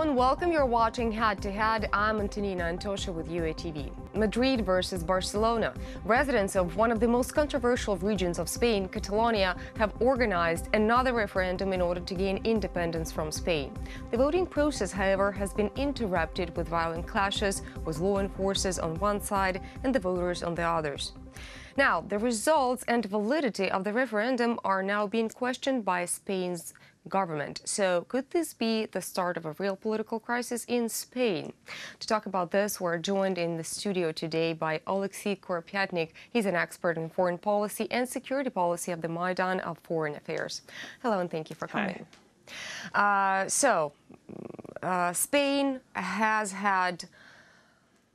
and welcome. You're watching Head to Head. I'm Antonina Antosha with UATV. Madrid versus Barcelona. Residents of one of the most controversial regions of Spain, Catalonia, have organized another referendum in order to gain independence from Spain. The voting process, however, has been interrupted with violent clashes with law enforcers on one side and the voters on the others. Now, the results and validity of the referendum are now being questioned by Spain's government. So could this be the start of a real political crisis in Spain? To talk about this, we're joined in the studio today by Oleksii Kuropiatnyk. He's an expert in foreign policy and security policy of the Maidan of Foreign Affairs. Hello, and thank you for coming. Spain has had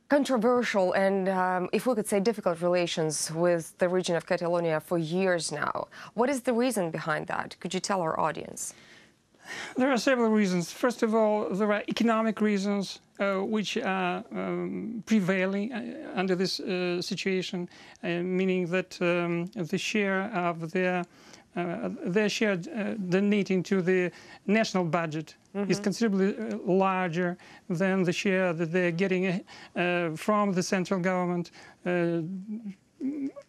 controversial and, if we could say, difficult relations with the region of Catalonia for years now. What is the reason behind that? Could you tell our audience? There are several reasons. First of all, there are economic reasons which are prevailing under this situation, meaning that the share of their share donating to the national budget is considerably larger than the share that they're getting from the central government.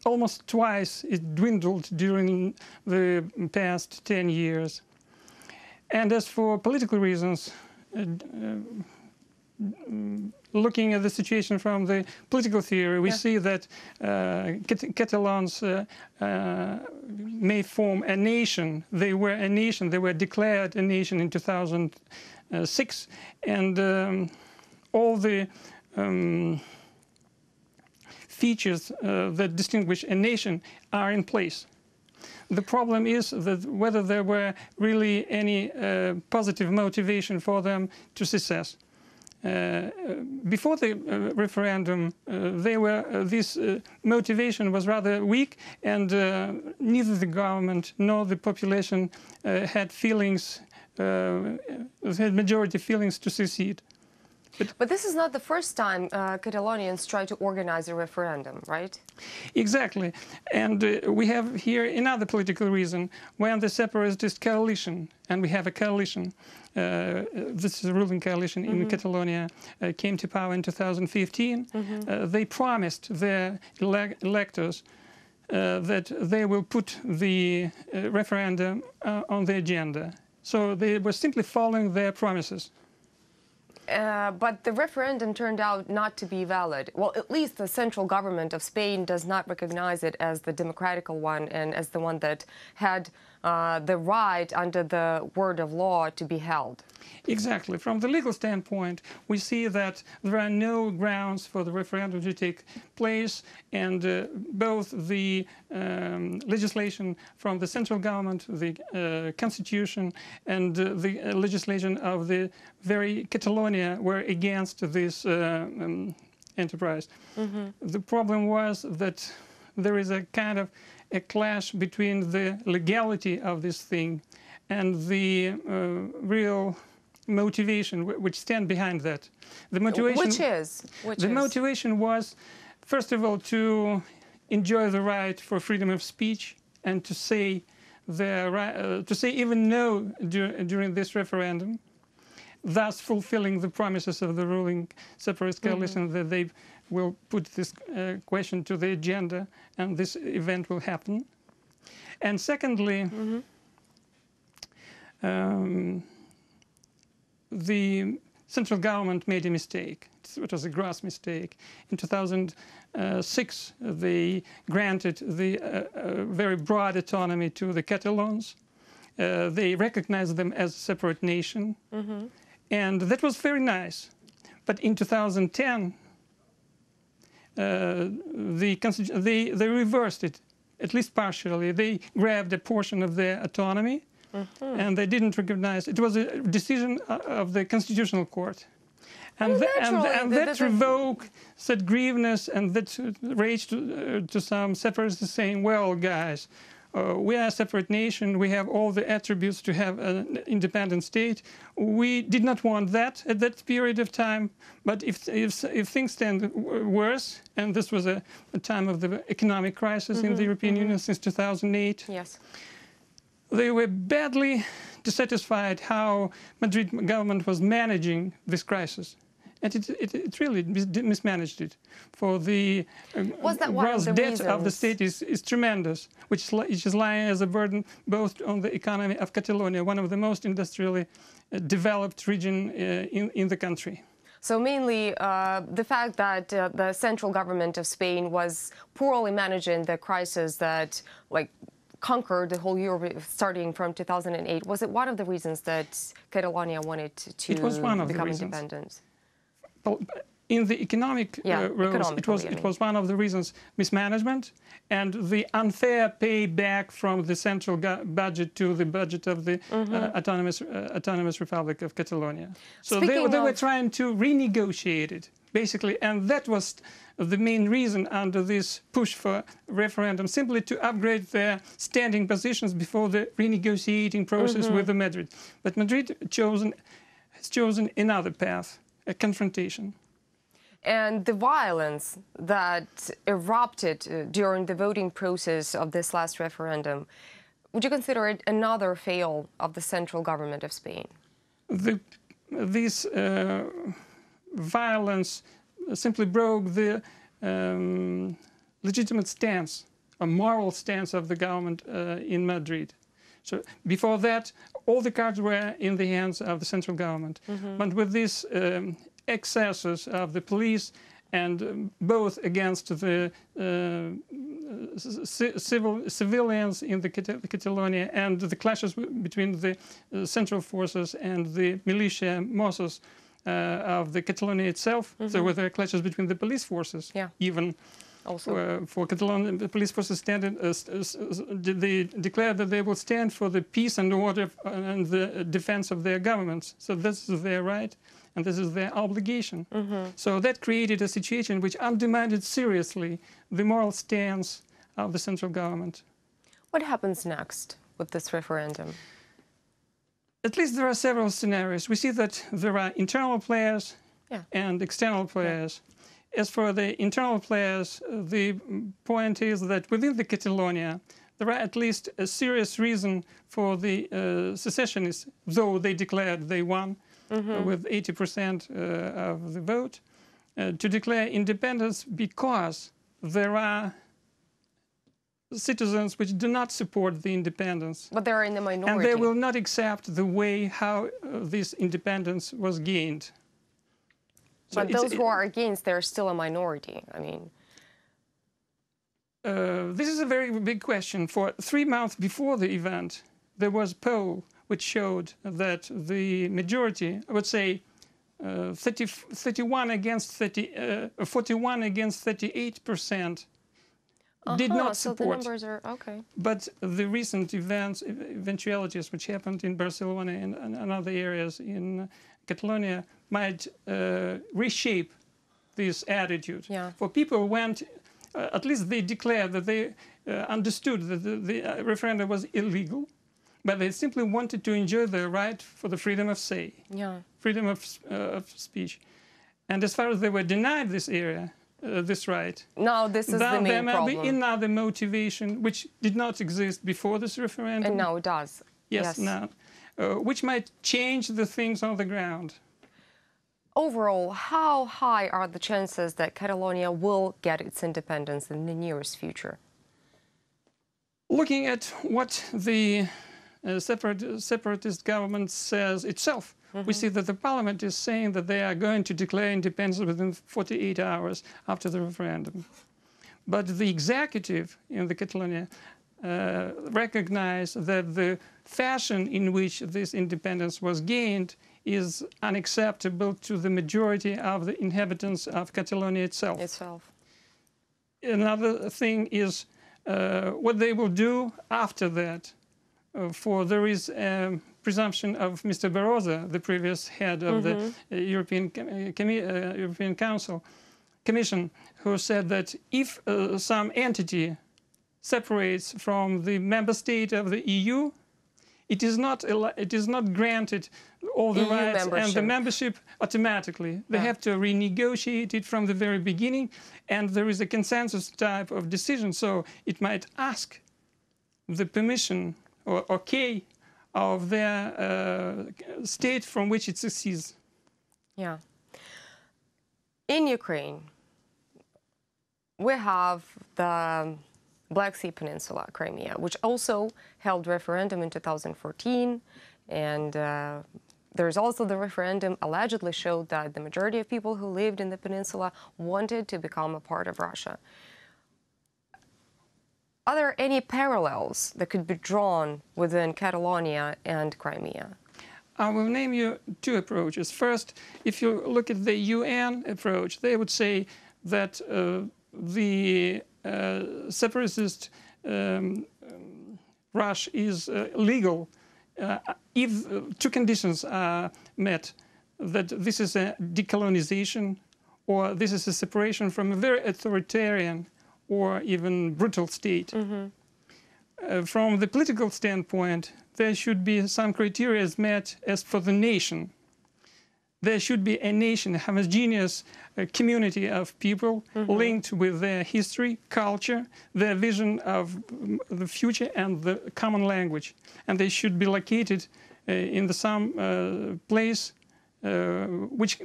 Almost twice it dwindled during the past 10 years. And as for political reasons, looking at the situation from the political theory, we see that Catalans may form a nation. They were a nation. They were declared a nation in 2006, and all the features that distinguish a nation are in place. The problem is that whether there were really any positive motivation for them to secess. Before the referendum, this motivation was rather weak, and neither the government nor the population had majority feelings to secede. But this is not the first time Catalonians try to organize a referendum, right? Exactly. And we have here another political reason. When the separatist coalition, and we have a coalition, this is a ruling coalition in Catalonia, came to power in 2015, they promised their electors that they will put the referendum on the agenda. So they were simply following their promises. But the referendum turned out not to be valid. Well, at least the central government of Spain does not recognize it as the democratical one and as the one that had the right under the word of law to be held. Exactly. From the legal standpoint, we see that there are no grounds for the referendum to take place, and both the legislation from the central government, the constitution, and the legislation of the very Catalonia were against this enterprise. The problem was that there is a kind of a clash between the legality of this thing and the real motivation which stand behind that. The motivation, motivation was, first of all, to enjoy the right for freedom of speech and to say even no during this referendum, thus fulfilling the promises of the ruling separatist coalition that they will put this question to the agenda and this event will happen. And secondly, the central government made a mistake. It was a gross mistake. In 2006, they granted the very broad autonomy to the Catalans. They recognized them as a separate nation. And that was very nice. But in 2010, they reversed it, at least partially. They grabbed a portion of their autonomy, and they didn't recognize it. It was a decision of the Constitutional Court. And, that revoke, that grievances, and that rage to some separatists saying, well, guys, we are a separate nation. We have all the attributes to have an independent state. We did not want that at that period of time. But if things stand worse, and this was a time of the economic crisis in the European Union since 2008, they were badly dissatisfied how Madrid government was managing this crisis. And it really mismanaged it. For the gross debt of the state is tremendous, which is lying as a burden both on the economy of Catalonia, one of the most industrially developed region in the country. So mainly the fact that the central government of Spain was poorly managing the crisis that conquered the whole Europe starting from 2008. Was it one of the reasons that Catalonia wanted to become independent? Well, in the economic roles, it was one of the reasons: mismanagement and the unfair payback from the central budget to the budget of the autonomous Republic of Catalonia. So they were trying to renegotiate it, basically, and that was the main reason under this push for referendum, simply to upgrade their standing positions before the renegotiating process with Madrid. But Madrid has chosen another path. A confrontation. And the violence that erupted during the voting process of this last referendum, would you consider it another fail of the central government of Spain? This violence simply broke the legitimate stance, a moral stance of the government in Madrid. So before that, all the cards were in the hands of the central government. But with these excesses of the police, and both against the civilians in the Catalonia, and the clashes between the central forces and the militia Mossos of the Catalonia itself, there were clashes between the police forces, even. Also, for Catalan, the police forces they declared that they will stand for the peace and order and the defense of their governments. So this is their right, and this is their obligation. So that created a situation which undermined seriously the moral stance of the central government. What happens next with this referendum? At least there are several scenarios. We see that there are internal players and external players. As for the internal players, the point is that within the Catalonia, there are at least a serious reason for the secessionists, though they declared they won with 80% of the vote, to declare independence, because there are citizens which do not support the independence. But they're in the minority. And they will not accept the way how this independence was gained. But those who are against, they're still a minority. I mean, this is a very big question. For 3 months before the event, there was a poll which showed that the majority, I would say 41 against 38%, did not support. So the numbers are okay. But the recent eventualities which happened in Barcelona and other areas in Catalonia might reshape this attitude. For people went, at least they declared that they understood that the referendum was illegal, but they simply wanted to enjoy their right for the freedom of say, freedom of speech. And as far as they were denied this right, now this is the main there problem. may be another motivation which did not exist before this referendum. And now it does. Yes, now. Which might change the things on the ground. Overall, how high are the chances that Catalonia will get its independence in the nearest future? Looking at what the separatist government says itself, we see that the parliament is saying that they are going to declare independence within 48 hours after the referendum. But the executive in the Catalonia recognize that the fashion in which this independence was gained is unacceptable to the majority of the inhabitants of Catalonia itself. Another thing is what they will do after that. For there is a presumption of Mr. Barroso, the previous head of the European Commission, who said that if some entity separates from the member state of the EU, it is not granted all the EU rights membership. and the membership automatically. They have to renegotiate it from the very beginning, and there is a consensus type of decision. So it might ask the permission or K of their state from which it succeeds. Yeah. In Ukraine, we have the Black Sea Peninsula, Crimea, which also held referendum in 2014, and there's also the referendum allegedly showed that the majority of people who lived in the peninsula wanted to become a part of Russia. Are there any parallels that could be drawn within Catalonia and Crimea? I will name you two approaches. First, if you look at the UN approach, they would say that the separatist rush is legal if two conditions are met, that this is a decolonization or this is a separation from a very authoritarian or even brutal state. Mm-hmm. From the political standpoint, there should be some criteria met as for the nation. There should be a nation, a homogeneous community of people mm-hmm. linked with their history, culture, their vision of the future and the common language. And they should be located in some place which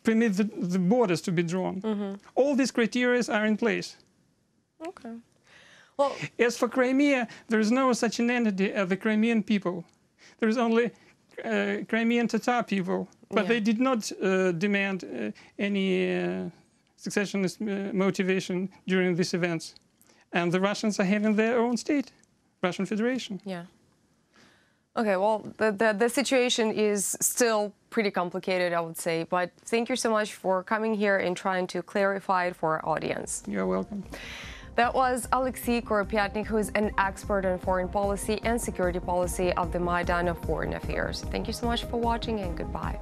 permit the borders to be drawn. Mm-hmm. All these criteria are in place. Okay. Well, as for Crimea, there is no such an entity as the Crimean people. There is only Crimean Tatar people, but they did not demand any successionist motivation during these events. And the Russians are having their own state, Russian Federation. Yeah. Okay, well, the situation is still pretty complicated, I would say, but thank you so much for coming here and trying to clarify it for our audience. You're welcome. That was Oleksii Kuropiatnyk, who is an expert on foreign policy and security policy of the Maidan of Foreign Affairs. Thank you so much for watching and goodbye.